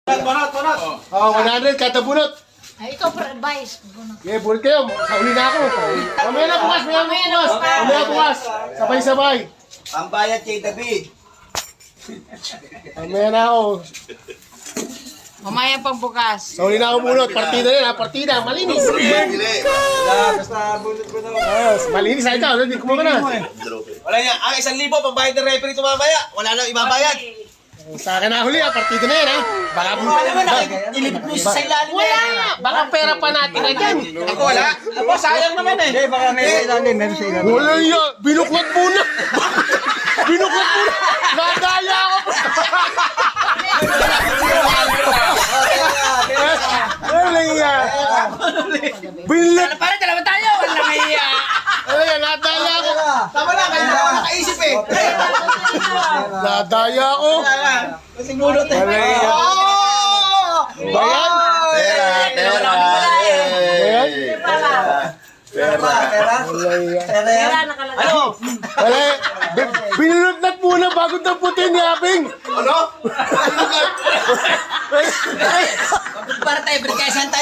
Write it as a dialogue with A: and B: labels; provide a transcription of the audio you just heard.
A: Banat.
B: Oh, 100 kada bunot.
C: Ay, ikaw, Vice.
B: Okay, bunot kayo. Sa uli na ako. Mamaya na bukas. Mamaya bukas. Sabay-sabay.
A: Ang bayad kay David.
B: Mamaya na ako.
C: Mamaya pang bukas.
B: Sa uli na ako bunot. Partida yan ha. Partida. Malinis.
A: Basta bunot ko daw.
B: Malinis. Ay ikaw. Hindi kumaga na.
A: Wala niya. Ang 1,000 pambayad ng referee ito mamaya. Wala nang ibabayad.
B: Sa akin na huli ha. Partida na yan ha. Baka
A: Ilipit mo sa ilalim na yan.
B: Baka pera pa natin na dyan.
A: Ako wala. Ako sayang naman eh. Hindi, baka may ilalim. Meron sa ilalim.
B: Wala yan. Binuklat muna. Binuklat muna. Nadaya ako. Wala yan. Binuklat.
C: Para dalawa tayo, wala kaya.
B: Wala yan. Nadaya ako.
A: Tama na, kaya ako nakaisip eh.
B: Nadaya ako.
A: Kasing bunot eh.
B: Wala yan. Bayan.
A: Pera.
B: Bayan.
A: Pera.
B: Wala yan.
A: Ano?
B: Wala yan. Binulot muna bago taputin ni Aping.
A: Ano?
C: Para tayo, berkasan tayo.